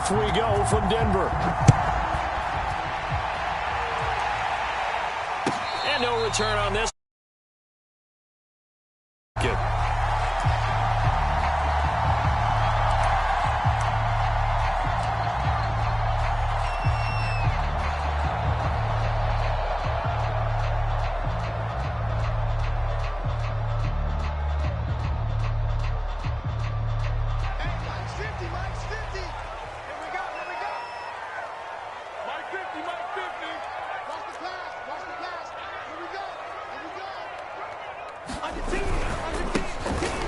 Off we go from Denver. And no return on this.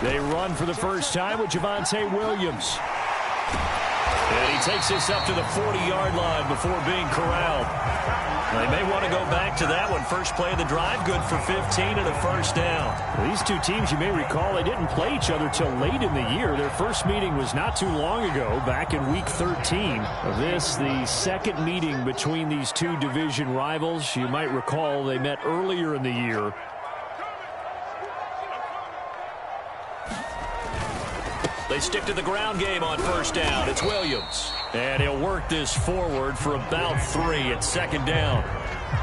They run for the first time with Javonte Williams. And he takes this up to the 40-yard line before being corralled. They may want to go back to that one. First play of the drive, good for 15 and a first down. These two teams, you may recall, they didn't play each other till late in the year. Their first meeting was not too long ago, back in Week 13. This, the second meeting between these two division rivals. You might recall they met earlier in the year. They stick to the ground game on first down. It's Williams. And he'll work this forward for about 3 at second down.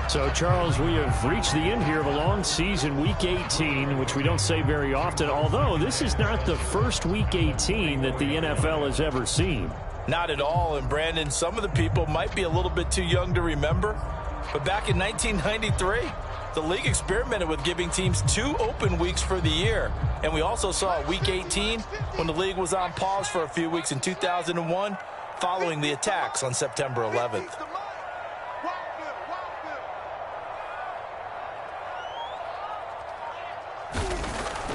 So, Charles, we have reached the end here of a long season, Week 18, which we don't say very often, although this is not the first Week 18 that the NFL has ever seen. Not at all. And, Brandon, some of the people might be a little bit too young to remember, but back in 1993, the league experimented with giving teams 2 open weeks for the year. And we also saw Week 18 when the league was on pause for a few weeks in 2001 following the attacks on September 11th.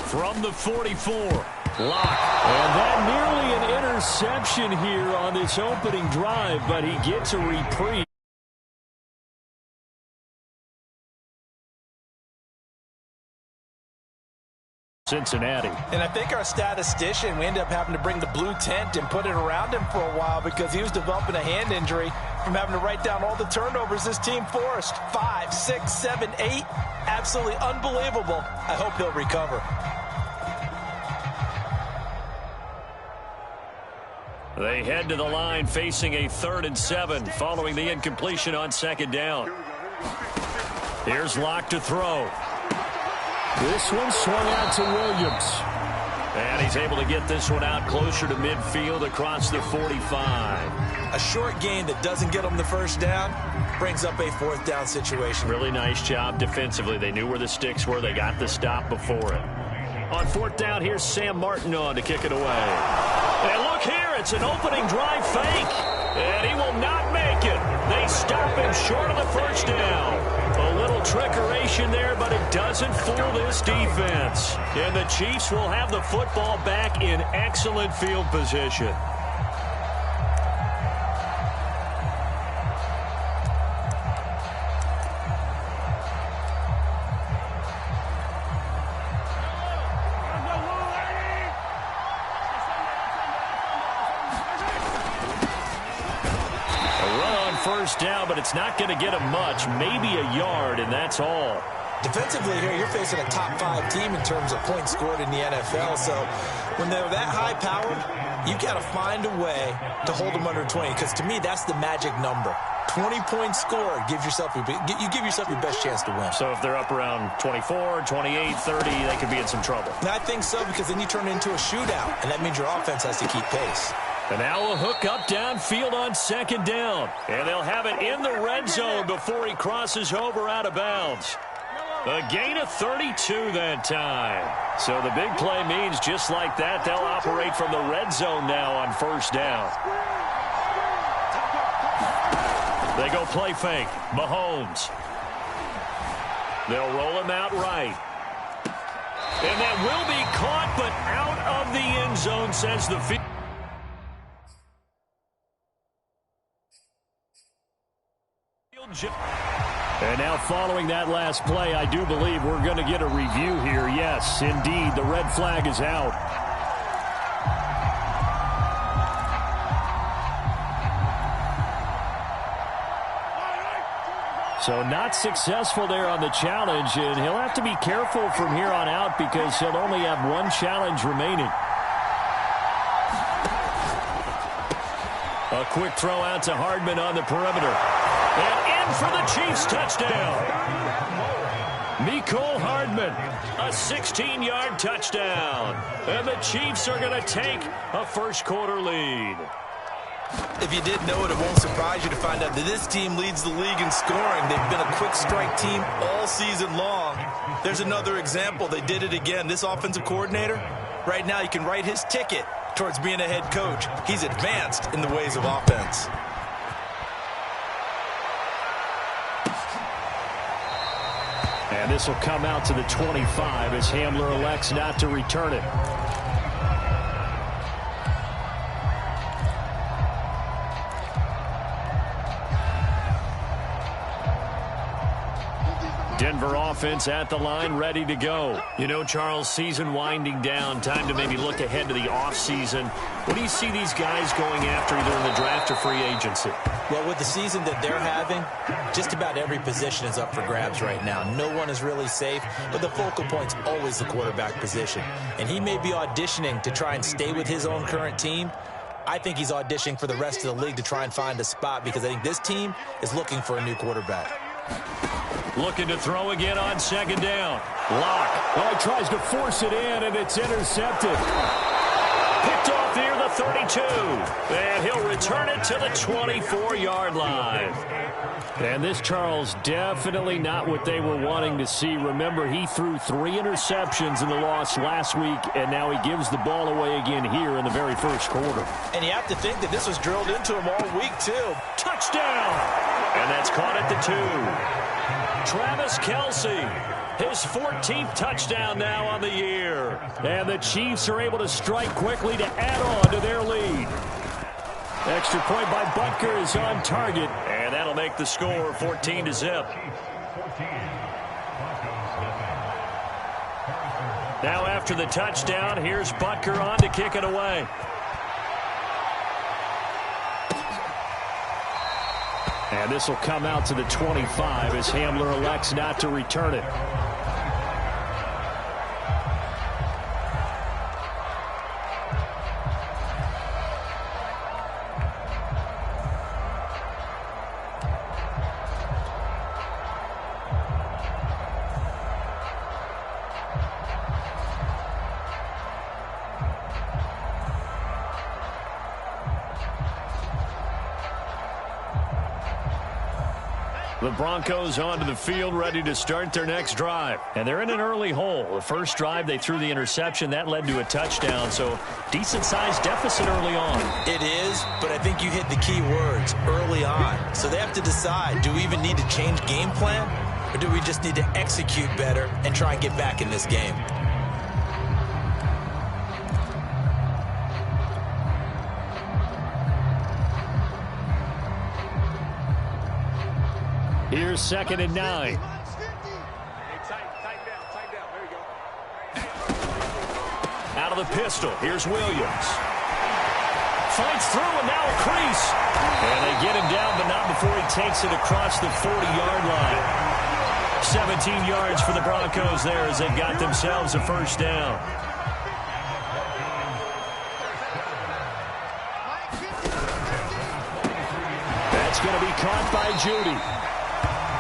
From the 44, Locke. And that nearly an interception here on this opening drive, but he gets a reprieve. Cincinnati. And I think our statistician, we ended up having to bring the blue tent and put it around him for a while because he was developing a hand injury from having to write down all the turnovers this team forced. 5, 6, 7, 8. Absolutely unbelievable. I hope he'll recover. They head to the line facing a 3rd and 7 following the incompletion on second down. Here's Locke to throw. This one swung out to Williams. And he's able to get this one out closer to midfield across the 45. A short gain that doesn't get them the first down brings up a 4th down situation. Really nice job defensively. They knew where the sticks were. They got the stop before it. On 4th down, here's Sam Martin on to kick it away. And look here, it's an opening drive fake. And he will not make it. They stop him short of the first down. A little trickeration there, but it doesn't fool this defense. And the Chiefs will have the football back in excellent field position. First down, but it's not going to get him much, maybe a yard, and that's all. Defensively here, you're facing a top 5 team in terms of points scored in the NFL, so when they're that high-powered, you've got to find a way to hold them under 20, because to me, that's the magic number. 20 points scored, you give yourself your best chance to win. So if they're up around 24, 28, 30, they could be in some trouble. And I think so, because then you turn it into a shootout, and that means your offense has to keep pace. And now a hook up downfield on second down. And they'll have it in the red zone before he crosses over out of bounds. A gain of 32 that time. So the big play means just like that, they'll operate from the red zone now on first down. They go play fake. Mahomes. They'll roll him out right. And that will be caught, but out of the end zone, says the field. And now following that last play, I do believe we're going to get a review here. Yes, indeed, the red flag is out. So not successful there on the challenge, and he'll have to be careful from here on out because he'll only have one challenge remaining. A A quick throw out to Hardman on the perimeter. And in for the Chiefs touchdown. Mecole Hardman, a 16-yard touchdown. And the Chiefs are going to take a first-quarter lead. If you didn't know it, it won't surprise you to find out that this team leads the league in scoring. They've been a quick strike team all season long. There's another example. They did it again. This offensive coordinator, right now you can write his ticket towards being a head coach. He's advanced in the ways of offense. And this will come out to the 25 as Hamler elects not to return it. Denver offense at the line, ready to go. You know, Charles, season winding down, time to maybe look ahead to the offseason. What do you see these guys going after either in the draft or free agency? Well, with the season that they're having, just about every position is up for grabs right now. No one is really safe, but the focal point's always the quarterback position. And he may be auditioning to try and stay with his own current team. I think he's auditioning for the rest of the league to try and find a spot because I think this team is looking for a new quarterback. Looking to throw again on second down. Locke. Oh, he tries to force it in, and it's intercepted. Picked off near the 32. And he'll return it to the 24-yard line. And this, Charles, definitely not what they were wanting to see. Remember, he threw 3 interceptions in the loss last week, and now he gives the ball away again here in the very first quarter. And you have to think that this was drilled into him all week, too. Touchdown! And that's caught at the 2. Travis Kelce, his 14th touchdown now on the year. And the Chiefs are able to strike quickly to add on to their lead. Extra point by Butker is on target. And that'll make the score 14-0. Now after the touchdown, here's Butker on to kick it away. And this will come out to the 25 as Hamler elects not to return it. The Broncos onto the field, ready to start their next drive. And they're in an early hole. The first drive, they threw the interception. That led to a touchdown, so decent-sized deficit early on. It is, but I think you hit the key words, early on. So they have to decide, do we even need to change game plan, or do we just need to execute better and try and get back in this game? Here's 2nd and 9. Out of the pistol, here's Williams. Fights through and now a crease. And they get him down, but not before he takes it across the 40-yard line. 17 yards for the Broncos there as they've got themselves a first down. That's going to be caught by Judy.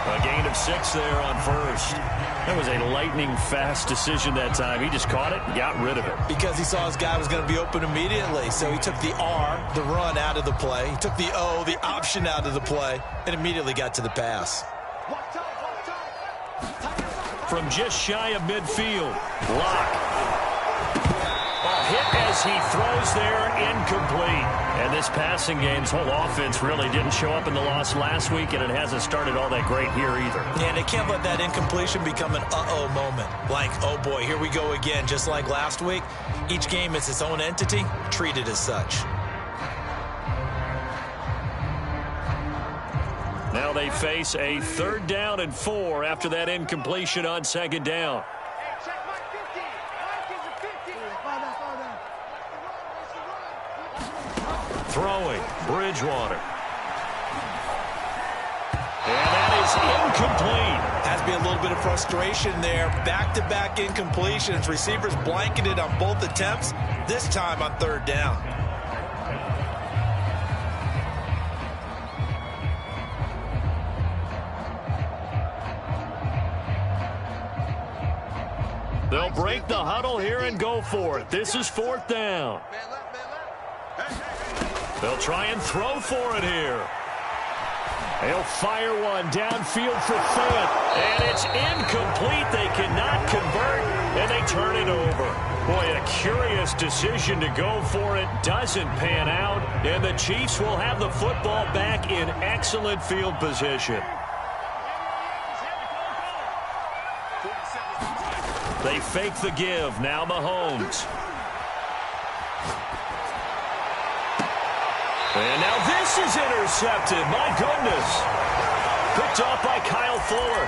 A gain of 6 there on first. That was a lightning-fast decision that time. He just caught it and got rid of it. Because he saw his guy was going to be open immediately. So he took the R, the run, out of the play. He took the O, the option, out of the play, and immediately got to the pass. From just shy of midfield, Locke. A hit as he throws there, incomplete. And this passing game's whole offense really didn't show up in the loss last week, and it hasn't started all that great here either. And they can't let that incompletion become an uh-oh moment. Like, oh boy, here we go again, just like last week. Each game is its own entity, treated as such. Now they face a 3rd down and 4 after that incompletion on 2nd down. Throwing, Bridgewater. And that is incomplete. Has to be a little bit of frustration there. Back-to-back incompletions. Receivers blanketed on both attempts, this time on 3rd down. They'll break the huddle here and go for it. This is 4th down. They'll try and throw for it here. They'll fire one downfield for Fant. And it's incomplete. They cannot convert, and they turn it over. Boy, a curious decision to go for it. Doesn't pan out, and the Chiefs will have the football back in excellent field position. They fake the give. Now Mahomes. And now this is intercepted. My goodness. Picked off by Kyle Fuller.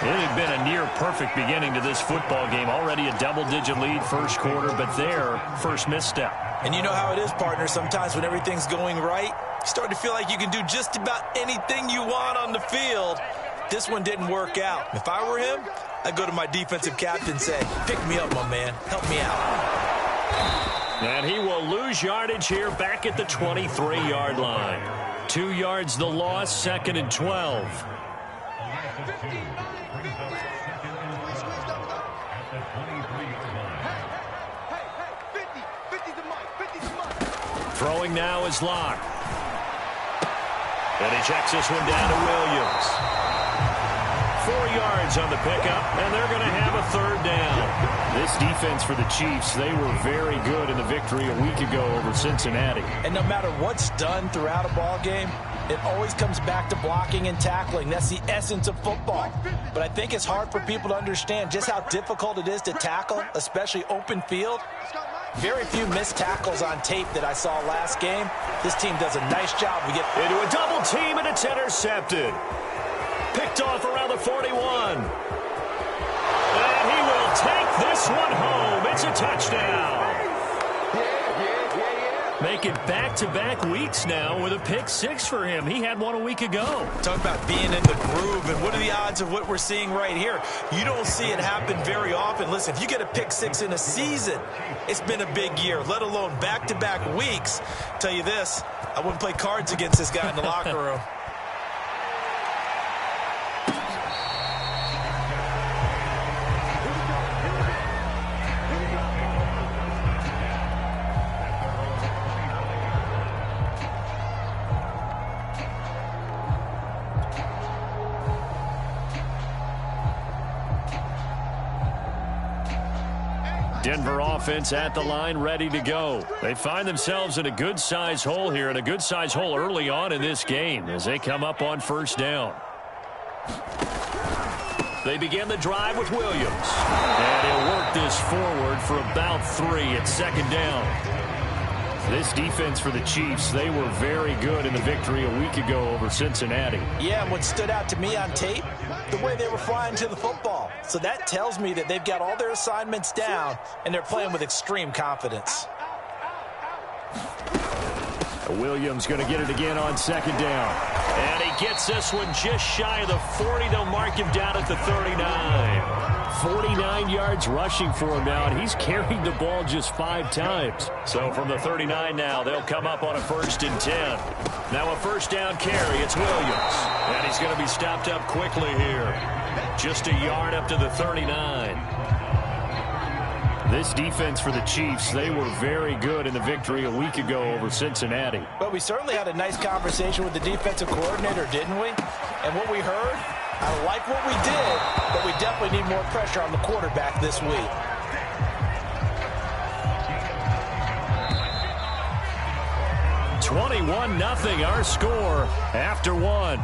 It had been a near-perfect beginning to this football game. Already a double-digit lead first quarter, but their first misstep. And you know how it is, partner. Sometimes when everything's going right, you start to feel like you can do just about anything you want on the field. This one didn't work out. If I were him, I'd go to my defensive captain and say, pick me up, my man. Help me out. And he will lose yardage here back at the 23-yard line. 2 yards the loss, 2nd and 12. Throwing now is Locke. And he checks this one down to Williams. 4 yards on the pickup, and they're going to have a 3rd down. This defense for the Chiefs, they were very good in the victory a week ago over Cincinnati. And no matter what's done throughout a ball game, it always comes back to blocking and tackling. That's the essence of football. But I think it's hard for people to understand just how difficult it is to tackle, especially open field. Very few missed tackles on tape that I saw last game. This team does a nice job. We get into a double team, and it's intercepted. Picked off around the 41. And he will take this one home. It's a touchdown. Make it back-to-back weeks now with a pick 6 for him. He had one a week ago. Talk about being in the groove, and what are the odds of what we're seeing right here? You don't see it happen very often. Listen, if you get a pick 6 in a season, it's been a big year, let alone back-to-back weeks. Tell you this, I wouldn't play cards against this guy in the locker room. Denver offense at the line, ready to go. They find themselves in a good-sized hole here, and a good-sized hole early on in this game as they come up on 1st down. They begin the drive with Williams. And he'll work this forward for about 3 at 2nd down. This defense for the Chiefs, they were very good in the victory a week ago over Cincinnati. Yeah, and what stood out to me on tape, the way they were flying to the football. So that tells me that they've got all their assignments down, and they're playing with extreme confidence. Williams going to get it again on 2nd down. And he gets this one just shy of the 40. They'll mark him down at the 39. 49 yards rushing for him now, and he's carried the ball just 5 times. So from the 39 now, they'll come up on a 1st and 10. Now a 1st down carry. It's Williams. And he's going to be stopped up quickly here. Just a yard up to the 39. This defense for the Chiefs, they were very good in the victory a week ago over Cincinnati. But we certainly had a nice conversation with the defensive coordinator, didn't we? And what we heard, I like what we did, but we definitely need more pressure on the quarterback this week. (21-0) our score after 1.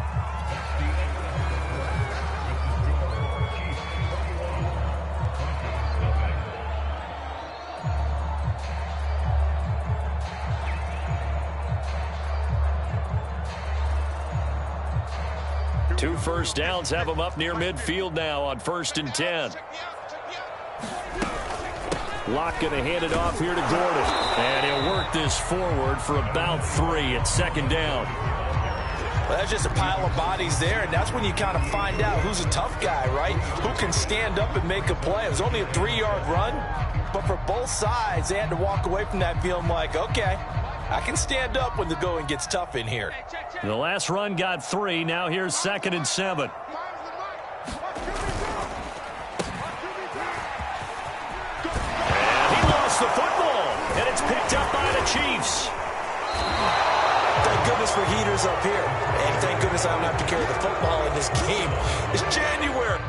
Two 1st downs have them up near midfield now on 1st and 10. Locke going to hand it off here to Gordon. And he'll work this forward for about 3 at 2nd down. Well, that's just a pile of bodies there, and that's when you kind of find out who's a tough guy, right? Who can stand up and make a play. It was only a 3-yard run, but for both sides, they had to walk away from that feeling like, okay, I can stand up when the going gets tough in here. The last run got 3. Now here's 2nd and 7. the football, and it's picked up by the Chiefs. Thank goodness for heaters up here. And thank goodness I don't have to carry the football in this game. It's January.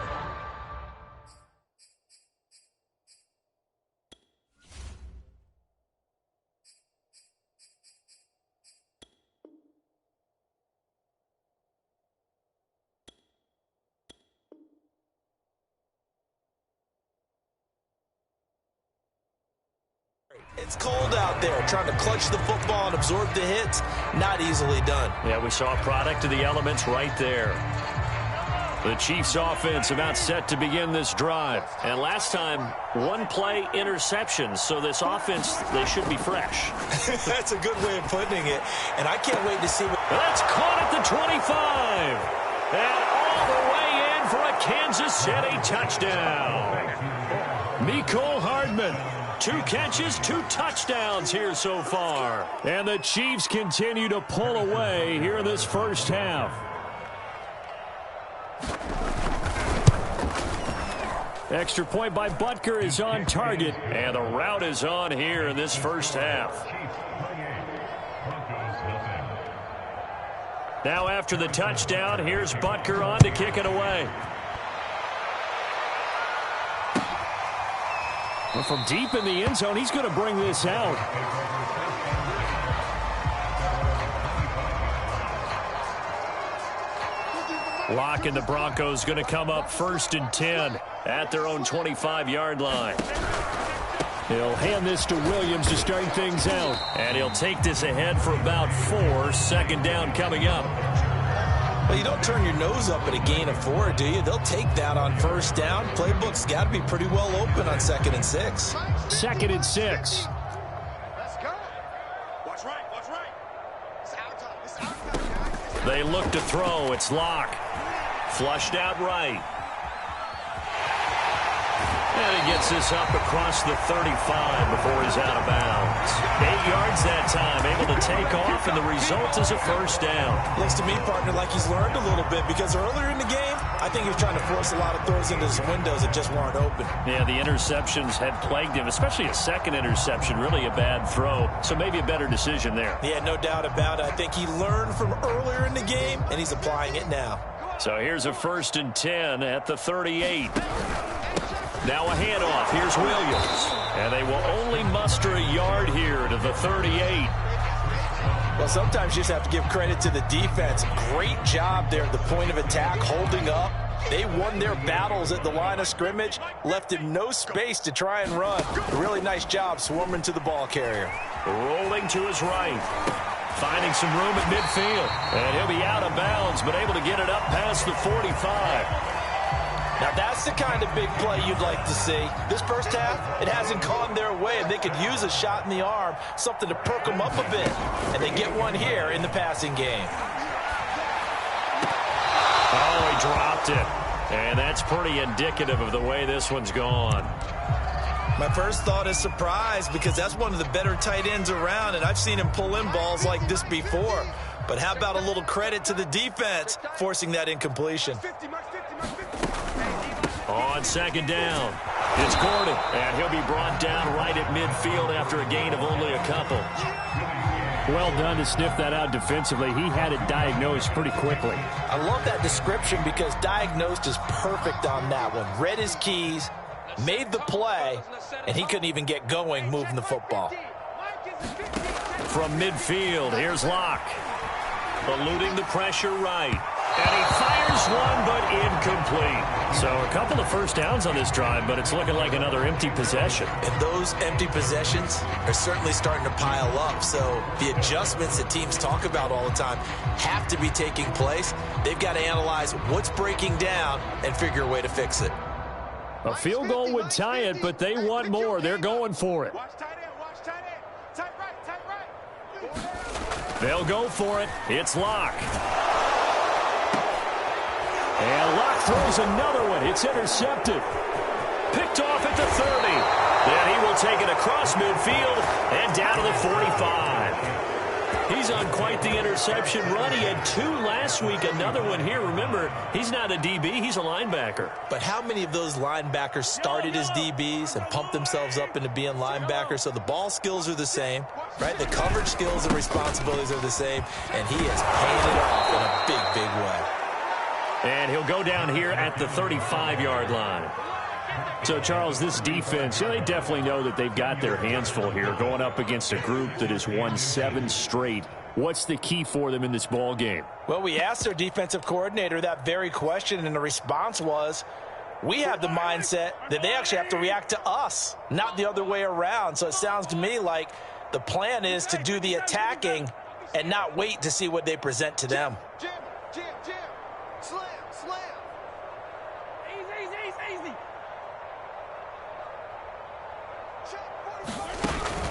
It's cold out there. Trying to clutch the football and absorb the hits, not easily done. Yeah, we saw a product of the elements right there. The Chiefs offense about set to begin this drive. And last time, one play interception. So this offense, they should be fresh. That's a good way of putting it. And I can't wait to see what... That's caught at the 25. And all the way in for a Kansas City touchdown. Mecole Hardman. 2 catches, 2 touchdowns here so far. And the Chiefs continue to pull away here in this first half. Extra point by Butker is on target. And the route is on here in this first half. Now after the touchdown, here's Butker on to kick it away. Well, from deep in the end zone, he's going to bring this out. Locke and the Broncos going to come up 1st and 10 at their own 25-yard line. He'll hand this to Williams to start things out. And he'll take this ahead for about 4. 2nd down coming up. Well, you don't turn your nose up at a gain of 4, do you? They'll take that on 1st down. Playbook's got to be pretty well open on 2nd and 6. 2nd and 6. Let's go. Watch right, watch right. It's our time. It's our time, guys. They look to throw. It's Locke. Flushed out right. And he gets this up across the 35 before he's out of bounds. 8 yards that time, able to take off, and the result is a 1st down. Looks to me, partner, like he's learned a little bit, because earlier in the game, I think he was trying to force a lot of throws into his windows that just weren't open. Yeah, the interceptions had plagued him, especially a 2nd interception, really a bad throw. So maybe a better decision there. Yeah, no doubt about it. I think he learned from earlier in the game, and he's applying it now. So here's a 1st and 10 at the 38. Now a handoff. Here's Williams. And they will only muster a yard here to the 38. Well, sometimes you just have to give credit to the defense. Great job there at the point of attack, holding up. They won their battles at the line of scrimmage, left him no space to try and run. A really nice job swarming to the ball carrier. Rolling to his right. Finding some room at midfield. And he'll be out of bounds, but able to get it up past the 45. Now, that's the kind of big play you'd like to see. This first half, it hasn't gone their way, and they could use a shot in the arm, something to perk them up a bit. And they get one here in the passing game. Oh, he dropped it. And that's pretty indicative of the way this one's gone. My first thought is surprise, because that's one of the better tight ends around, and I've seen him pull in balls like this before. But how about a little credit to the defense forcing that incompletion? On 2nd down, it's Gordon, and he'll be brought down right at midfield after a gain of only a couple. Well done to sniff that out defensively. He had it diagnosed pretty quickly. I love that description, because diagnosed is perfect on that one. Read his keys, made the play, and he couldn't even get going moving the football. From midfield, here's Locke. Eluding the pressure right. And he fires one, but incomplete. So a couple of 1st downs on this drive, but it's looking like another empty possession. And those empty possessions are certainly starting to pile up. So the adjustments that teams talk about all the time have to be taking place. They've got to analyze what's breaking down and figure a way to fix it. A field goal would tie it, but they want more. They're going for it. Watch tight end, watch tight end. Tight right, tight right. They'll go for it. It's Locke. And Locke throws another one. It's intercepted. Picked off at the 30. Then he will take it across midfield and down to the 45. He's on quite the interception run. He had 2 last week, another one here. Remember, he's not a DB, he's a linebacker. But how many of those linebackers started as DBs and pumped themselves up into being linebackers? So the ball skills are the same, right? The coverage skills and responsibilities are the same, and he is paying it off in a big, big way. And he'll go down here at the 35-yard line. So, Charles, this defense, they definitely know that they've got their hands full here going up against a group that has won 7 straight. What's the key for them in this ball game? Well, we asked their defensive coordinator that very question, and the response was, we have the mindset that they actually have to react to us, not the other way around. So it sounds to me like the plan is to do the attacking and not wait to see what they present to them. Jim. Slam. Easy.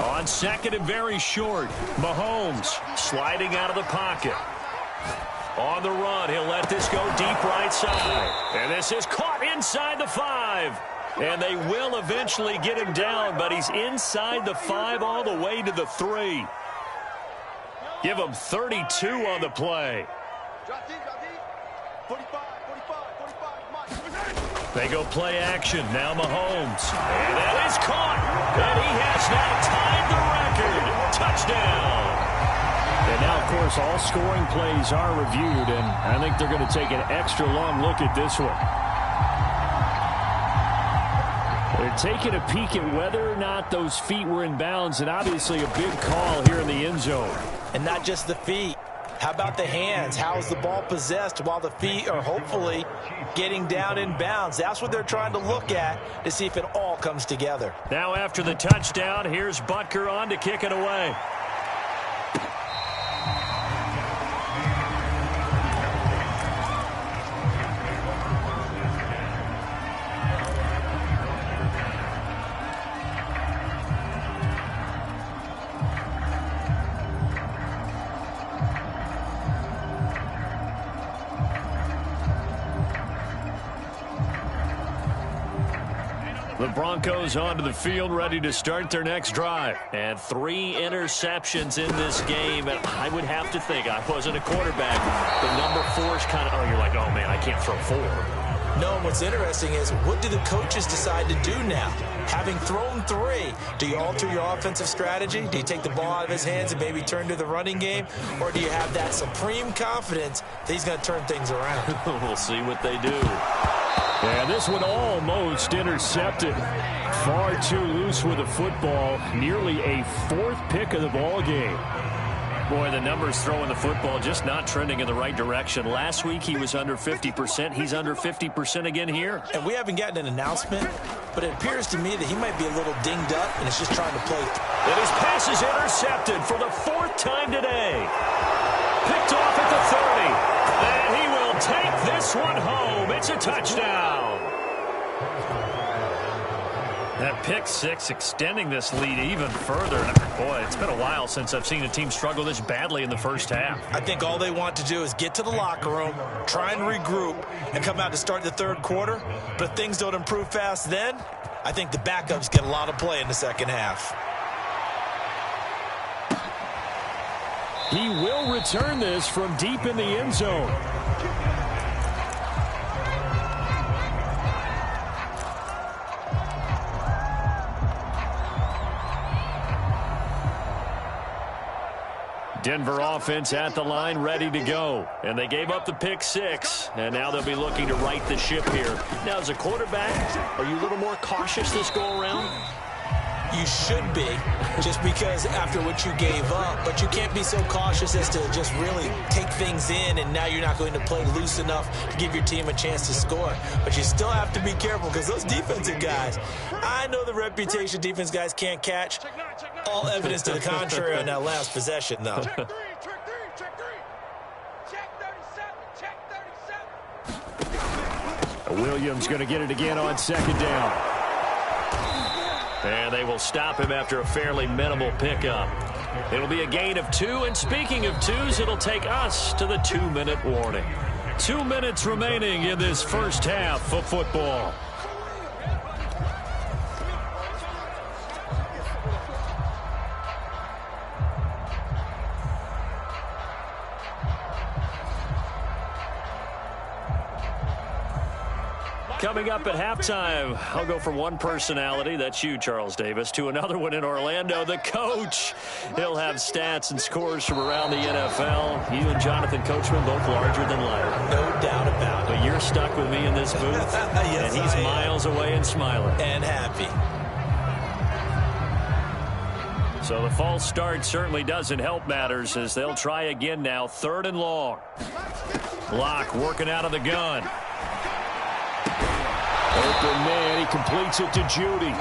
On second and very short, Mahomes sliding out of the pocket. On the run, he'll let this go deep right side. And this is caught inside the 5. And they will eventually get him down, but he's inside the 5 all the way to the 3. Give him 32 on the play. Drop deep. 45. They go play action. Now Mahomes. And that is caught. And he has now tied the record. Touchdown. And now, of course, all scoring plays are reviewed, and I think they're going to take an extra long look at this one. They're taking a peek at whether or not those feet were in bounds, and obviously a big call here in the end zone. And not just the feet. How about the hands? How is the ball possessed while the feet are hopefully getting down in bounds? That's what they're trying to look at to see if it all comes together. Now after the touchdown, here's Butker on to kick it away. The Broncos onto the field, ready to start their next drive. And 3 interceptions in this game. And I would have to think, I wasn't a quarterback, the number 4 is kind of, you're like, oh, man, I can't throw 4. No, and what's interesting is, what do the coaches decide to do now? Having thrown 3, do you alter your offensive strategy? Do you take the ball out of his hands and maybe turn to the running game? Or do you have that supreme confidence that he's going to turn things around? We'll see what they do. And this one almost intercepted. Far too loose with the football. Nearly a 4th pick of the ball game. Boy, the numbers throwing the football just not trending in the right direction. Last week he was under 50%. He's under 50% again here. And we haven't gotten an announcement, but it appears to me that he might be a little dinged up and is just trying to play. And his pass is intercepted for the 4th time today. Picked off at the 30. And he will take this one home. It's a touchdown. That pick 6 extending this lead even further. Boy, it's been a while since I've seen a team struggle this badly in the first half. I think all they want to do is get to the locker room, try and regroup, and come out to start the 3rd quarter. But if things don't improve fast then, I think the backups get a lot of play in the second half. He will return this from deep in the end zone. Denver offense at the line, ready to go. And they gave up the pick 6, and now they'll be looking to right the ship here. Now, as a quarterback, are you a little more cautious this go-around? You should be, just because after what you gave up. But you can't be so cautious as to just really take things in, and now you're not going to play loose enough to give your team a chance to score. But you still have to be careful, because those defensive guys, I know the reputation defense guys can't catch. All evidence to the contrary on that last possession, though. Check 3. Check 37. Williams going to get it again on 2nd down. And they will stop him after a fairly minimal pickup. It'll be a gain of 2, and speaking of 2s, it'll take us to the 2-minute warning. 2 minutes remaining in this first half of football. Coming up at halftime, I'll go from one personality, that's you, Charles Davis, to another one in Orlando, the coach. He'll have stats and scores from around the NFL. You and Jonathan Coachman, both larger than life. No doubt about it. But you're stuck with me in this booth, yes, and he's miles away and smiling. And happy. So the false start certainly doesn't help matters as they'll try again now, 3rd and long. Locke working out of the gun. Open man, he completes it to Judy.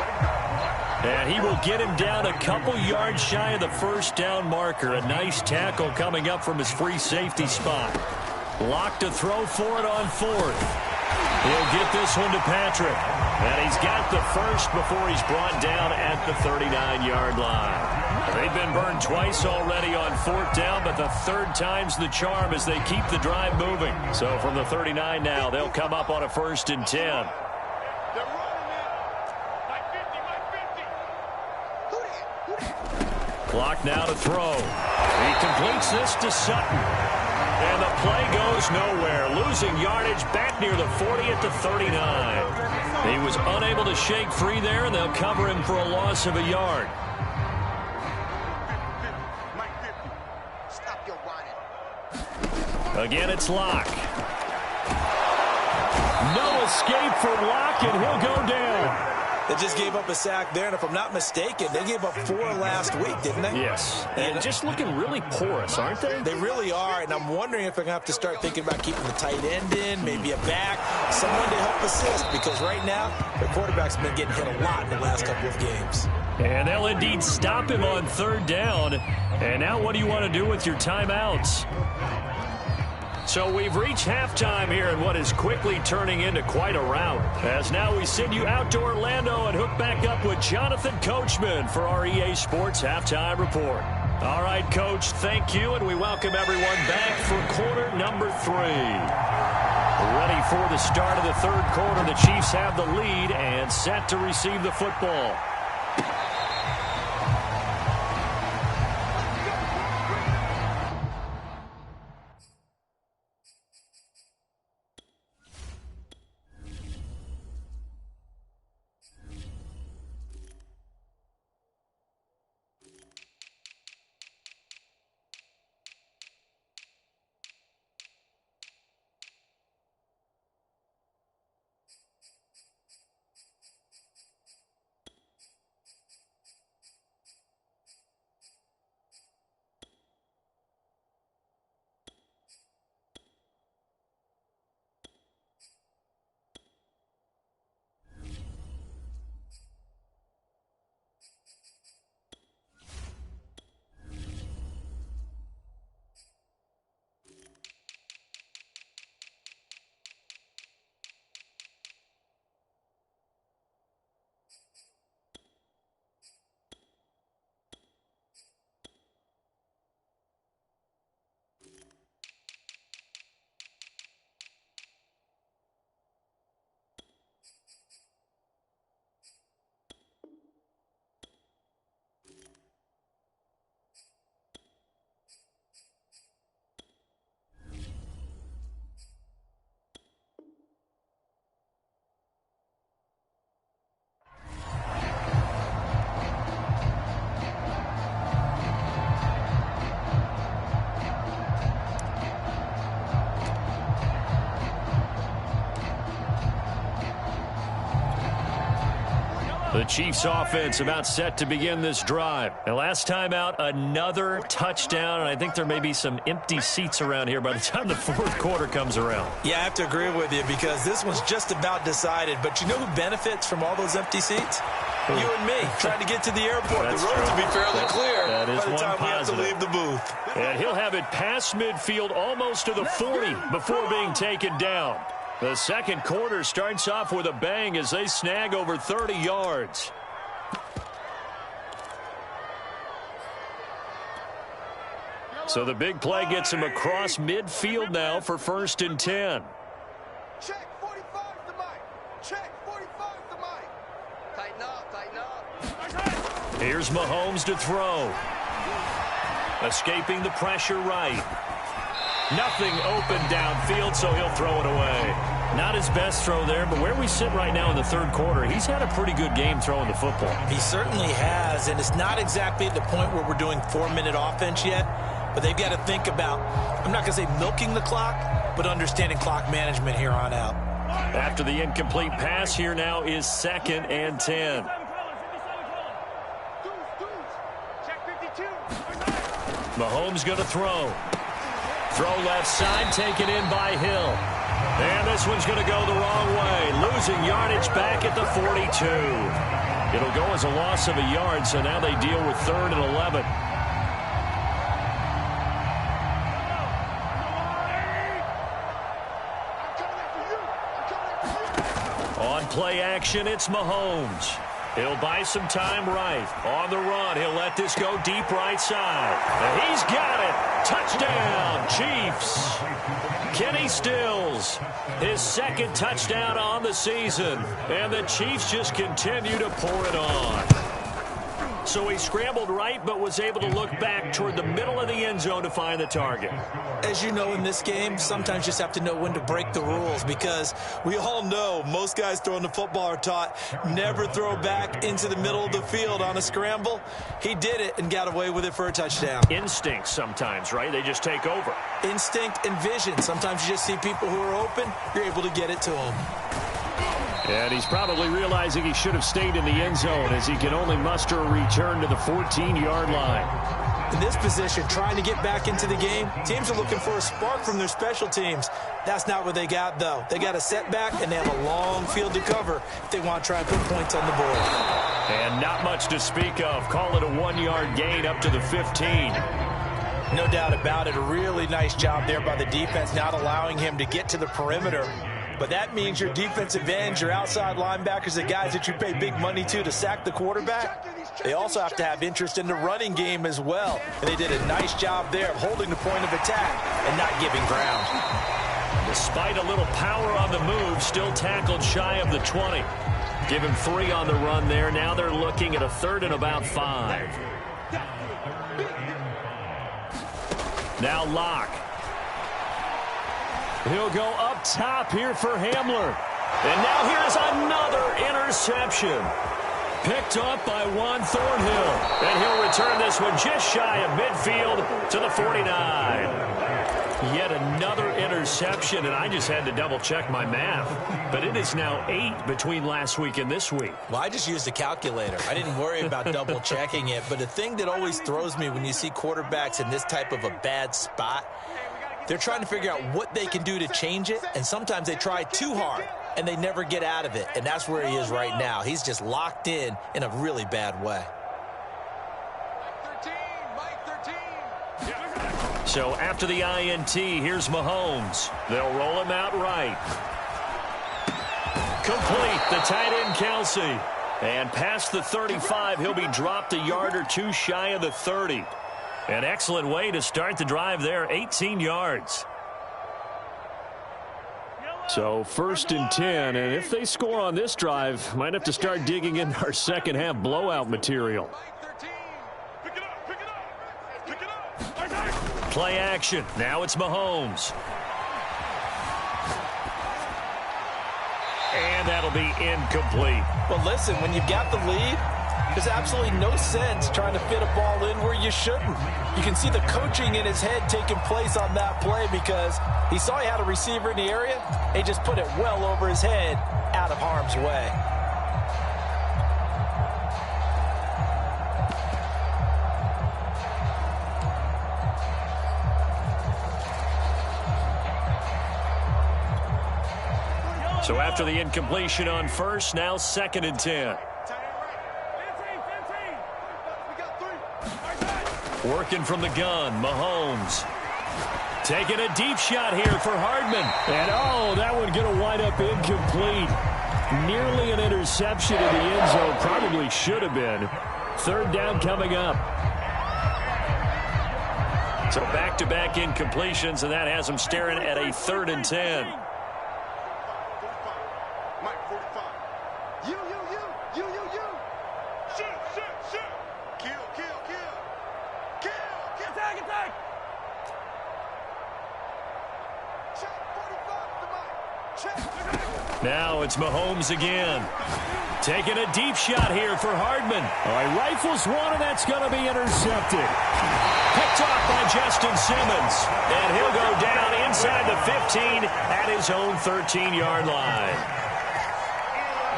And he will get him down a couple yards shy of the first down marker. A nice tackle coming up from his free safety spot. Locke to throw for it on 4th. He'll get this one to Patrick. And he's got the first before he's brought down at the 39-yard line. They've been burned twice already on 4th down, but the 3rd time's the charm as they keep the drive moving. So from the 39 now, they'll come up on a 1st and 10. Clock now to throw. He completes this to Sutton. And the play goes nowhere. Losing yardage back near the 40 at the 39. He was unable to shake free there, and they'll cover him for a loss of a yard. Again, it's Locke. No escape for Locke, and he'll go down. They just gave up a sack there, and if I'm not mistaken, they gave up 4 last week, didn't they? Yes. And just looking really porous, aren't they? They really are, and I'm wondering if they're going to have to start thinking about keeping the tight end in, maybe a back, someone to help assist, because right now, their quarterback's been getting hit a lot in the last couple of games. And they'll indeed stop him on 3rd down. And now what do you want to do with your timeouts? So we've reached halftime here in what is quickly turning into quite a rout. As now we send you out to Orlando and hook back up with Jonathan Coachman for our EA Sports Halftime Report. All right, Coach, thank you, and we welcome everyone back for quarter number 3. Ready for the start of the 3rd quarter. The Chiefs have the lead and set to receive the football. The Chiefs offense about set to begin this drive. And last time out, another touchdown, and I think there may be some empty seats around here by the time the 4th quarter comes around. Yeah, I have to agree with you because this one's just about decided. But you know who benefits from all those empty seats? You and me, trying to get to the airport. That's the roads true. will be fairly clear that is by the time one we have to positive. leave the booth. And he'll have it past midfield almost to the 40 before being taken down. The 2nd quarter starts off with a bang as they snag over 30 yards. So the big play gets him across midfield now for 1st and 10. Check 45 the mic. Check 45 the mic. Tighten up, tighten up. Here's Mahomes to throw. Escaping the pressure right. Nothing open downfield, so he'll throw it away. Not his best throw there, but where we sit right now in the third quarter, he's had a pretty good game throwing the football. He certainly has, and it's not exactly at the point where we're doing 4-minute offense yet, but they've got to think about, I'm not going to say milking the clock, but understanding clock management here on out. After the incomplete pass, here now is 2nd and 10. Mahomes going to throw. Throw left side, taken in by Hill. And this one's going to go the wrong way. Losing yardage back at the 42. It'll go as a loss of a yard, so now they deal with 3rd and 11. On play action, it's Mahomes. He'll buy some time right. On the run, he'll let this go deep right side. And he's got it. Touchdown, Chiefs. Kenny Stills, his 2nd touchdown on the season. And the Chiefs just continue to pour it on. So he scrambled right, but was able to look back toward the middle of the end zone to find the target. As you know, in this game, sometimes you just have to know when to break the rules, because we all know most guys throwing the football are taught never throw back into the middle of the field on a scramble. He did it and got away with it for a touchdown. Instinct sometimes, right? They just take over. Instinct and vision. Sometimes you just see people who are open, you're able to get it to them. And he's probably realizing he should have stayed in the end zone, as he can only muster a return to the 14-yard line. In this position, trying to get back into the game, teams are looking for a spark from their special teams. That's not what they got, though. They got a setback, and they have a long field to cover if they want to try and put points on the board. And not much to speak of. Call it a 1-yard gain up to the 15. No doubt about it. A really nice job there by the defense, not allowing him to get to the perimeter. But that means your defensive ends, your outside linebackers, the guys that you pay big money to sack the quarterback, they also have to have interest in the running game as well. And they did a nice job there of holding the point of attack and not giving ground. Despite a little power on the move, still tackled shy of the 20. Give him 3 on the run there. Now they're looking at a 3rd and about 5. Now Locke. He'll go up top here for Hamler. And now here's another interception. Picked up by Juan Thornhill. And he'll return this one just shy of midfield to the 49. Yet another interception, and I just had to double-check my math. But it is now 8 between last week and this week. Well, I just used a calculator. I didn't worry about double-checking it. But the thing that always throws me when you see quarterbacks in this type of a bad spot, they're trying to figure out what they can do to change it, and sometimes they try too hard, and they never get out of it, and that's where he is right now. He's just locked in a really bad way. So after the INT, here's Mahomes. They'll roll him out right. Complete, the tight end Kelsey. And past the 35, he'll be dropped a yard or 2 shy of the 30. An excellent way to start the drive there, 18 yards. So 1st and 10, and if they score on this drive, might have to start digging in our second half blowout material. Play action. Now it's Mahomes. And that'll be incomplete. Well, listen, when you've got the lead, there's absolutely no sense trying to fit a ball in where you shouldn't. You can see the coaching in his head taking place on that play, because he saw he had a receiver in the area. He just put it well over his head, out of harm's way. So after the incompletion on 1st, now 2nd and 10. Working from the gun, Mahomes. Taking a deep shot here for Hardman. And, oh, that one going to wind up incomplete. Nearly an interception in the end zone. Probably should have been. 3rd down coming up. So back-to-back incompletions, and that has them staring at a 3rd and 10. Now it's Mahomes again. Taking a deep shot here for Hardman. All right, rifles one, and that's going to be intercepted. Picked off by Justin Simmons. And he'll go down inside the 15 at his own 13-yard line.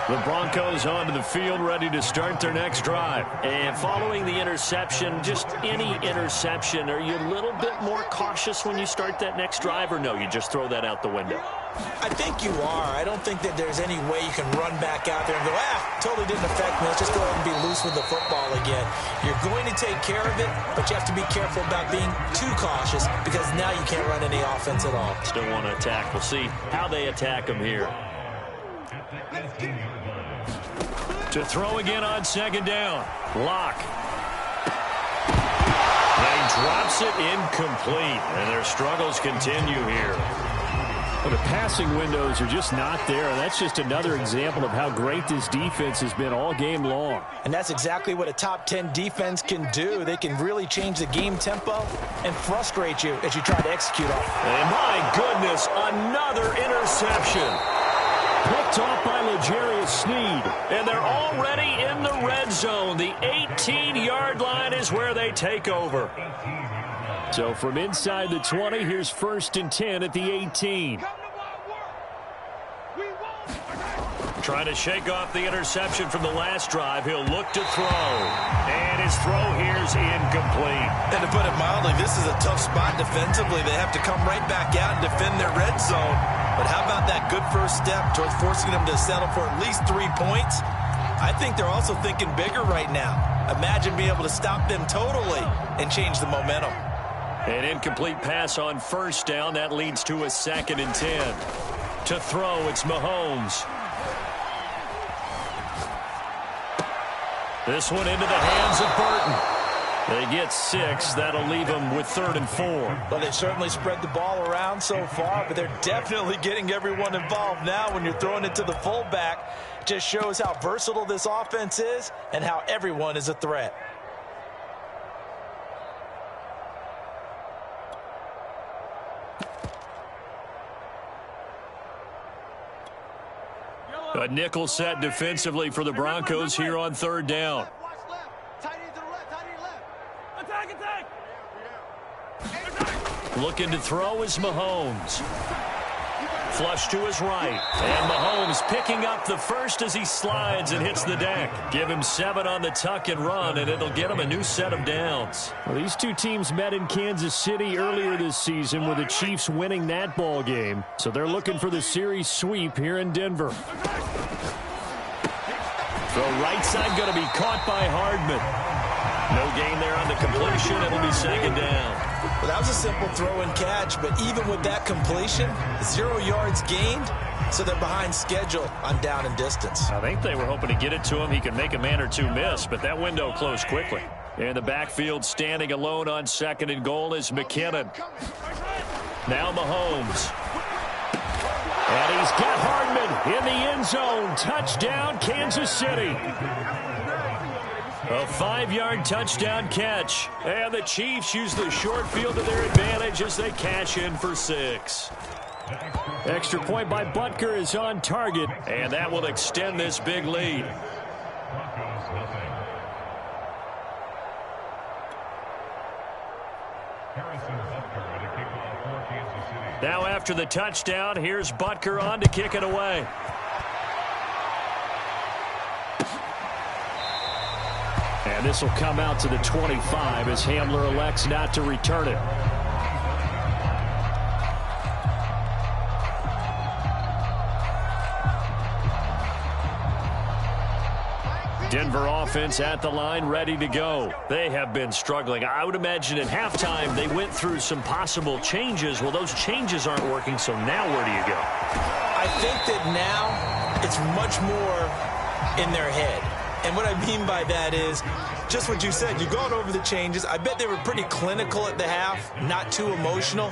The Broncos onto the field, ready to start their next drive. And following the interception, just any interception, are you a little bit more cautious when you start that next drive, or no, you just throw that out the window? I think you are. I don't think that there's any way you can run back out there and go, totally didn't affect me. Let's just go ahead and be loose with the football again. You're going to take care of it, but you have to be careful about being too cautious because now you can't run any offense at all. Still want to attack. We'll see how they attack them here. To throw again on second down. Lock. He drops it incomplete, and their struggles continue here. Well, the passing windows are just not there. That's just another example of how great this defense has been all game long. And that's exactly what a top 10 defense can do. They can really change the game tempo and frustrate you as you try to execute off. And my goodness, another interception. Picked off by L'Jarius Sneed. And they're already in the red zone. The 18-yard line is where they take over. So from inside the 20, here's 1st and 10 at the 18. Trying to shake off the interception from the last drive. He'll look to throw. And his throw here's incomplete. And to put it mildly, this is a tough spot defensively. They have to come right back out and defend their red zone. But how about that good first step towards forcing them to settle for at least 3 points? I think they're also thinking bigger right now. Imagine being able to stop them totally and change the momentum. An incomplete pass on first down. That leads to a 2nd and 10. To throw, it's Mahomes. This one into the hands of Burton. They get 6. That'll leave them with 3rd and 4. Well, they've certainly spread the ball around so far, but they're definitely getting everyone involved now when you're throwing it to the fullback. It just shows how versatile this offense is and how everyone is a threat. A nickel set defensively for the Broncos here on 3rd down. Looking to throw is Mahomes. Flush to his right. And Mahomes picking up the first as he slides and hits the deck. Give him 7 on the tuck and run, and it'll get him a new set of downs. Well, these two teams met in Kansas City earlier this season with the Chiefs winning that ball game. So they're looking for the series sweep here in Denver. Throw right side going to be caught by Hardman. No gain there on the completion. It'll be 2nd down. Well, that was a simple throw and catch, but even with that completion, 0 yards gained, so they're behind schedule on down and distance. I think they were hoping to get it to him. He could make a man or two miss, but that window closed quickly. In the backfield, standing alone on 2nd and goal is McKinnon. Now Mahomes. And he's got Hardman in the end zone. Touchdown, Kansas City. A 5-yard touchdown catch. And the Chiefs use the short field to their advantage as they cash in for 6. Extra point by Butker is on target. And that will extend this big lead. Now after the touchdown, here's Butker on to kick it away. And this will come out to the 25 as Hamler elects not to return it. Denver offense at the line, ready to go. They have been struggling. I would imagine at halftime they went through some possible changes. Well, those changes aren't working, so now where do you go? I think that now it's much more in their head. And what I mean by that is just what you said. You've gone over the changes. I bet they were pretty clinical at the half, not too emotional.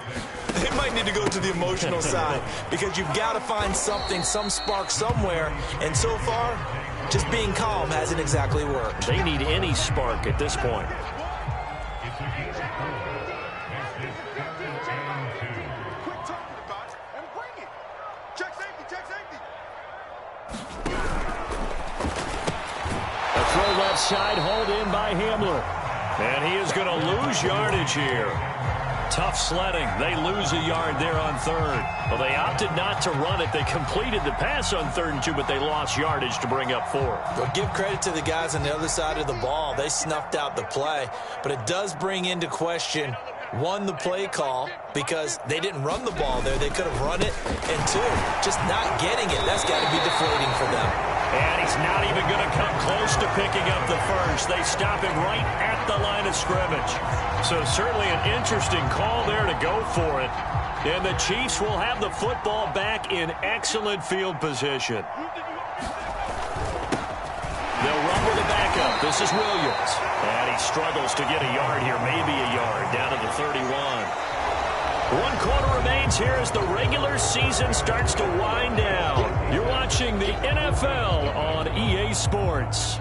They might need to go to the emotional side because you've got to find something, some spark somewhere. And so far, just being calm hasn't exactly worked. They need any spark at this point. Quick turn to the back and bring it. Check safety. Check safety. A throw left side, hauled in by Hamler. And he is going to lose yardage here. Tough sledding. They lose a yard there on third. Well, they opted not to run it. They completed the pass on 3rd and 2, but they lost yardage to bring up 4. Well, give credit to the guys on the other side of the ball. They snuffed out the play, but it does bring into question, 1, the play call, because they didn't run the ball there. They could have run it, and 2, just not getting it. That's got to be deflating for them. And he's not even going to come close to picking up the first. They stop him right at the line of scrimmage. So certainly an interesting call there to go for it. And the Chiefs will have the football back in excellent field position. They'll run with the backup. This is Williams. And he struggles to get a yard here, maybe a yard, down to the 31. 1 quarter remains here as the regular season starts to wind down. You're watching the NFL on EA Sports.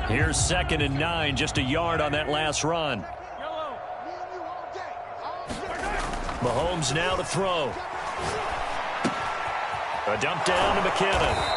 Here's 2nd and 9, just a yard on that last run. Mahomes now to throw. A dump down to McKinnon.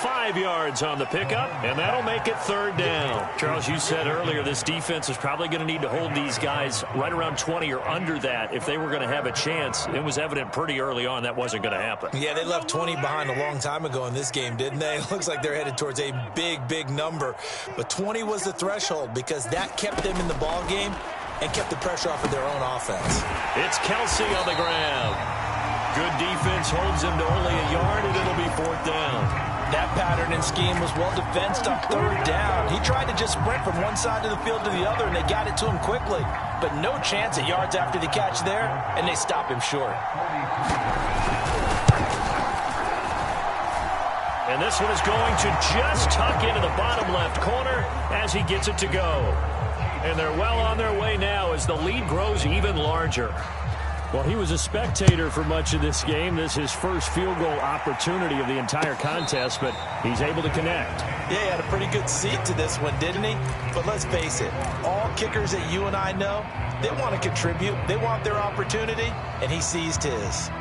5 yards on the pickup, and that'll make it 3rd down. Charles, you said earlier this defense is probably going to need to hold these guys right around 20 or under that if they were going to have a chance. It was evident pretty early on that wasn't going to happen. Yeah, they left 20 behind a long time ago in this game, didn't they? It looks like they're headed towards a big, big number. But 20 was the threshold because that kept them in the ball game and kept the pressure off of their own offense. It's Kelsey on the ground. Good defense holds him to only a yard, and it'll be 4th down. That pattern and scheme was well defensed on 3rd down. He tried to just sprint from one side of the field to the other, and they got it to him quickly. But no chance at yards after the catch there, and they stop him short. And this one is going to just tuck into the bottom left corner as he gets it to go. And they're well on their way now as the lead grows even larger. Well, he was a spectator for much of this game. This is his first field goal opportunity of the entire contest, but he's able to connect. Yeah, he had a pretty good seat to this one, didn't he? But let's face it, all kickers that you and I know, they want to contribute. They want their opportunity, and he seized his.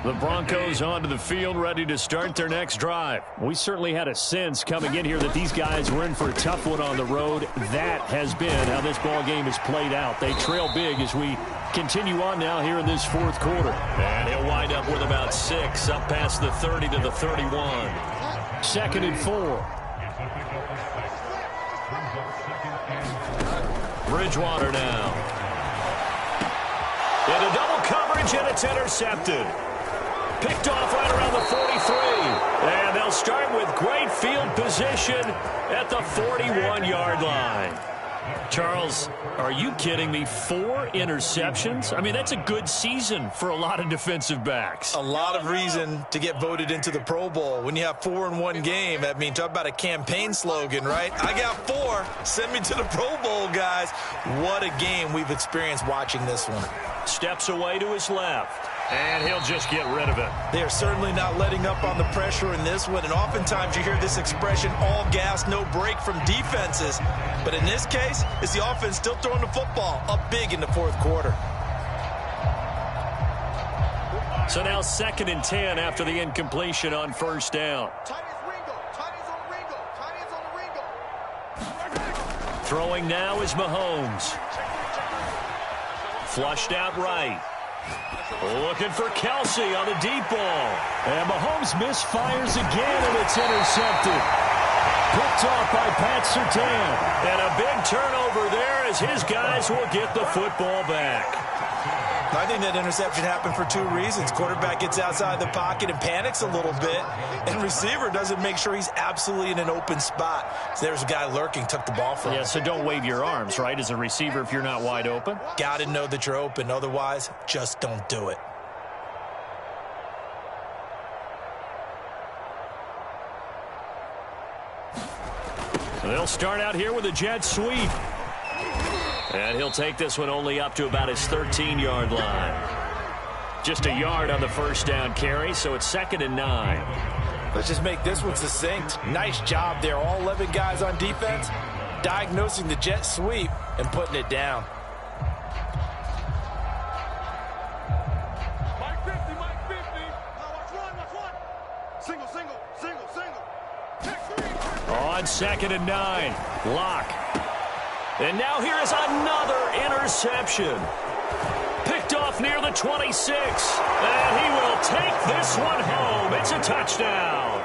The Broncos onto the field, ready to start their next drive. We certainly had a sense coming in here that these guys were in for a tough one on the road. That has been how this ball game has played out. They trail big as we continue on now here in this 4th quarter. And he'll wind up with about 6 up past the 30 to the 31. 2nd and 4. Bridgewater now. Into double coverage, and it's intercepted. Picked off right around the 43. And they'll start with great field position at the 41-yard line. Charles, are you kidding me? 4 interceptions? I mean, that's a good season for a lot of defensive backs. A lot of reason to get voted into the Pro Bowl. When you have 4 in one game, I mean, talk about a campaign slogan, right? I got 4. Send me to the Pro Bowl, guys. What a game we've experienced watching this one. Steps away to his left. And he'll just get rid of it. They are certainly not letting up on the pressure in this one. And oftentimes you hear this expression, all gas, no break from defenses. But in this case, it's the offense still throwing the football up big in the 4th quarter. So now 2nd and 10 after the incompletion on 1st down. Throwing now is Mahomes. Flushed out right. Looking for Kelsey on the deep ball. And Mahomes misfires again, and it's intercepted. Picked off by Pat Surtain. And a big turnover there as his guys will get the football back. I think that interception happened for 2 reasons. Quarterback gets outside the pocket and panics a little bit, and receiver doesn't make sure he's absolutely in an open spot. So there's a guy lurking, took the ball from him. Yeah, so don't wave your arms, right, as a receiver if you're not wide open. Got to know that you're open. Otherwise, just don't do it. So they'll start out here with a jet sweep. And he'll take this one only up to about his 13-yard line. Just a yard on the 1st down carry, so it's 2nd and 9. Let's just make this one succinct. Nice job there. All 11 guys on defense, diagnosing the jet sweep and putting it down. Mike 50, Mike 50. Now watch one. Single. Check 3. On 2nd and 9. Locke. And now here is another interception. Picked off near the 26. And he will take this one home. It's a touchdown.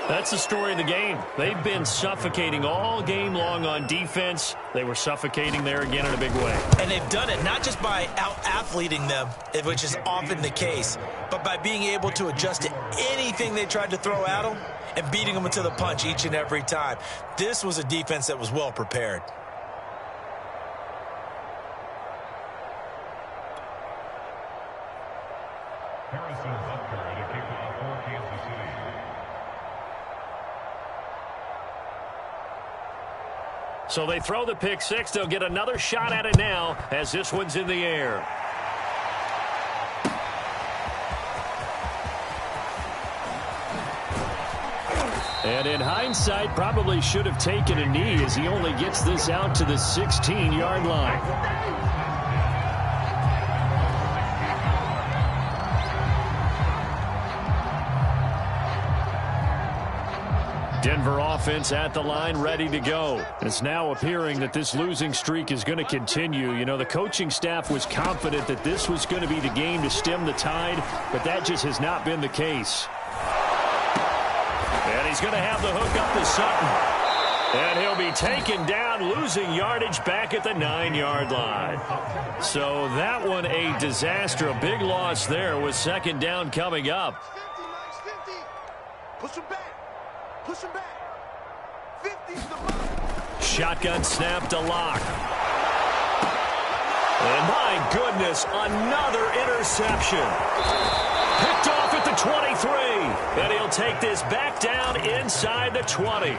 That's the story of the game. They've been suffocating all game long on defense. They were suffocating there again in a big way. And they've done it not just by out-athleting them, which is often the case, but by being able to adjust to anything they tried to throw at them and beating them to the punch each and every time. This was a defense that was well prepared. Harrison Butker to kick off for Kansas City. So they throw the pick six. They'll get another shot at it now as this one's in the air. And in hindsight, probably should have taken a knee as he only gets this out to the 16-yard line. Denver offense at the line, ready to go. It's now appearing that this losing streak is going to continue. You know, the coaching staff was confident that this was going to be the game to stem the tide, but that just has not been the case. And he's going to have the hook up to Sutton. And he'll be taken down, losing yardage back at the 9-yard line. So that one a disaster. A big loss there with 2nd down coming up. 50, Mike 50. Push him back. Push him back. 50's the mark. Shotgun snap to Locke. And my goodness, another interception. Picked off at the 23. And he'll take this back down inside the 20.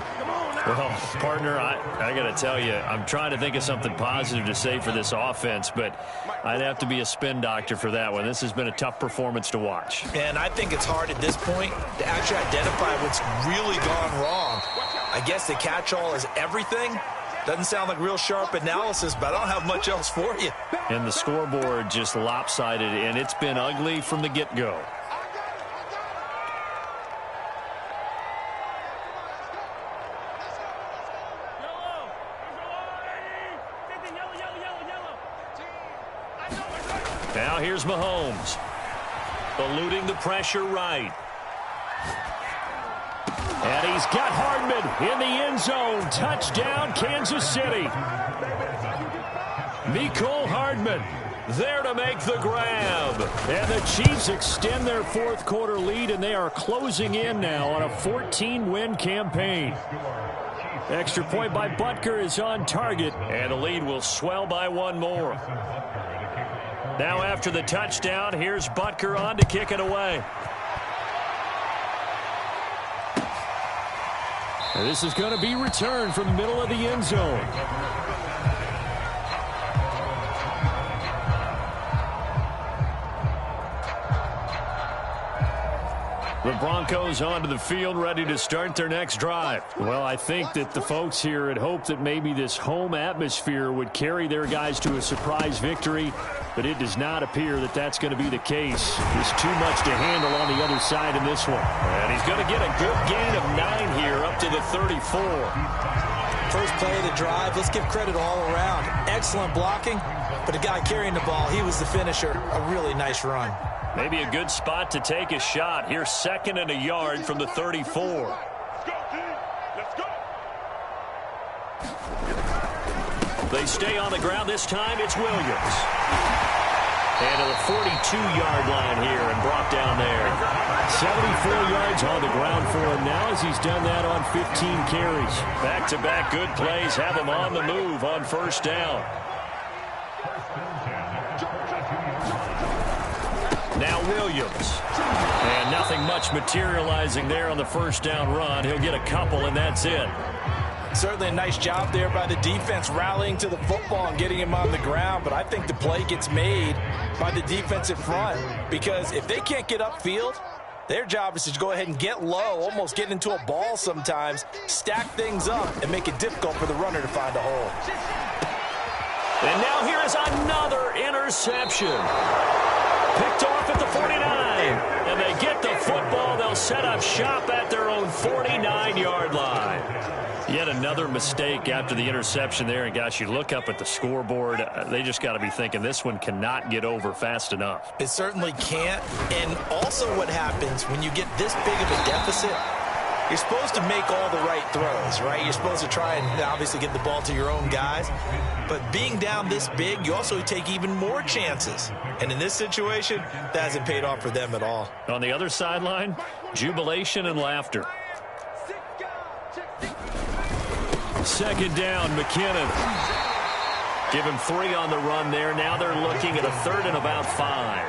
Well, partner, I got to tell you, I'm trying to think of something positive to say for this offense, but I'd have to be a spin doctor for that one. This has been a tough performance to watch. And I think it's hard at this point to actually identify what's really gone wrong. I guess the catch-all is everything. Doesn't sound like real sharp analysis, but I don't have much else for you. And the scoreboard just lopsided, and it's been ugly from the get-go. Now here's Mahomes. Eluding the pressure right. And he's got Hardman in the end zone. Touchdown, Kansas City. Mecole Hardman there to make the grab. And the Chiefs extend their 4th quarter lead, and they are closing in now on a 14-win campaign. Extra point by Butker is on target, and the lead will swell by one more. Now after the touchdown, here's Butker on to kick it away. And this is going to be returned from the middle of the end zone. The Broncos onto the field, ready to start their next drive. Well, I think that the folks here had hoped that maybe this home atmosphere would carry their guys to a surprise victory, but it does not appear that that's going to be the case. There's too much to handle on the other side in this one. And he's going to get a good gain of 9 here up to the 34. First play of the drive, let's give credit all around. Excellent blocking, but the guy carrying the ball, he was the finisher. A really nice run. Maybe a good spot to take a shot. Here's 2nd and a yard from the 34. Let's go. They stay on the ground. This time it's Williams. And to the 42-yard line here and brought down there. 74 yards on the ground for him now as he's done that on 15 carries. Back-to-back good plays have him on the move on 1st down. Now Williams. And nothing much materializing there on the 1st down run. He'll get a couple, and that's it. Certainly a nice job there by the defense rallying to the football and getting him on the ground, but I think the play gets made by the defensive front because if they can't get upfield, Their job is to go ahead and get low, almost get into a ball sometimes, stack things up, and make it difficult for the runner to find a hole. And now here is another interception. Picked off at the 49. And they get the football. They'll set up shop at their own 49-yard line. Yet another mistake after the interception there. And, gosh, you look up at the scoreboard. They just got to be thinking this one cannot get over fast enough. It certainly can't. And also what happens when you get this big of a deficit, you're supposed to make all the right throws, right? You're supposed to try and obviously get the ball to your own guys. But being down this big, you also take even more chances. And in this situation, that hasn't paid off for them at all. On the other sideline, jubilation and laughter. Second down, McKinnon. Give him 3 on the run there. Now they're looking at a 3rd and about 5.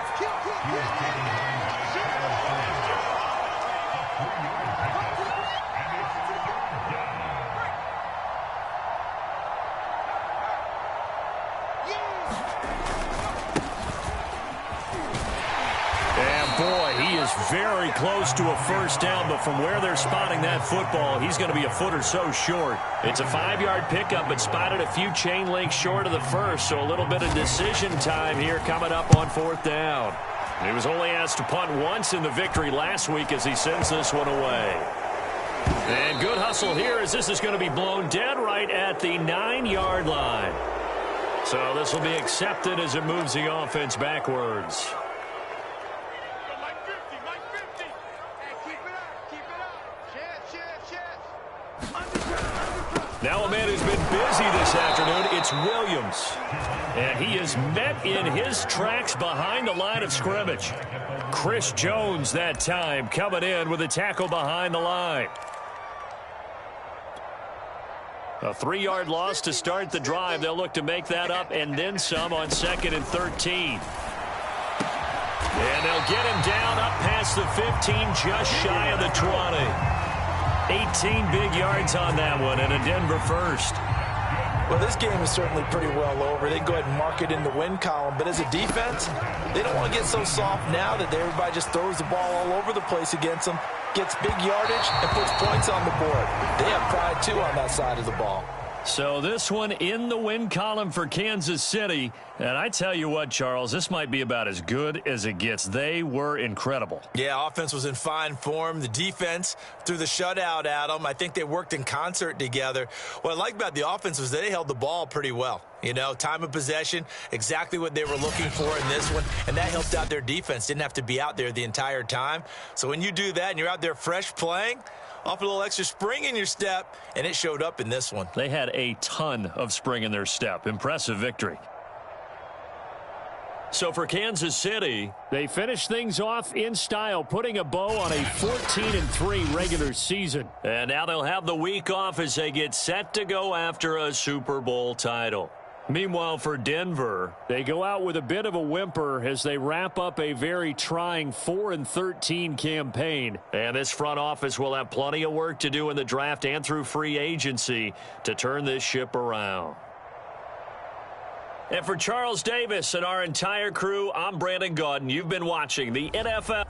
Very close to a first down, but from where they're spotting that football, he's going to be a foot or so short. It's a 5-yard pickup, but spotted a few chain links short of the first, so a little bit of decision time here coming up on 4th down. He was only asked to punt once in the victory last week as he sends this one away. And good hustle here as this is going to be blown dead right at the 9-yard line. So this will be accepted as it moves the offense backwards. Now a man who's been busy this afternoon, it's Williams. And he is met in his tracks behind the line of scrimmage. Chris Jones that time coming in with a tackle behind the line. A 3-yard loss to start the drive. They'll look to make that up and then some on 2nd and 13. And they'll get him down up past the 15, just shy of the 20. 18 big yards on that one, and a Denver first. Well, this game is certainly pretty well over. They can go ahead and mark it in the win column. But as a defense, they don't want to get so soft now that everybody just throws the ball all over the place against them, gets big yardage, and puts points on the board. They have pride, too, on that side of the ball. So this one in the win column for Kansas City. And I tell you what, Charles, this might be about as good as it gets. They were incredible. Yeah, offense was in fine form. The defense threw the shutout at them. I think they worked in concert together. What I like about the offense was they held the ball pretty well. You know, time of possession, exactly what they were looking for in this one. And that helped out their defense. Didn't have to be out there the entire time. So when you do that and you're out there fresh playing, off a little extra spring in your step, and it showed up in this one. They had a ton of spring in their step. Impressive victory. So for Kansas City, they finish things off in style, putting a bow on a 14-3 regular season. And now they'll have the week off as they get set to go after a Super Bowl title. Meanwhile, for Denver, they go out with a bit of a whimper as they wrap up a very trying 4-13 campaign. And this front office will have plenty of work to do in the draft and through free agency to turn this ship around. And for Charles Davis and our entire crew, I'm Brandon Gaudin. You've been watching the NFL.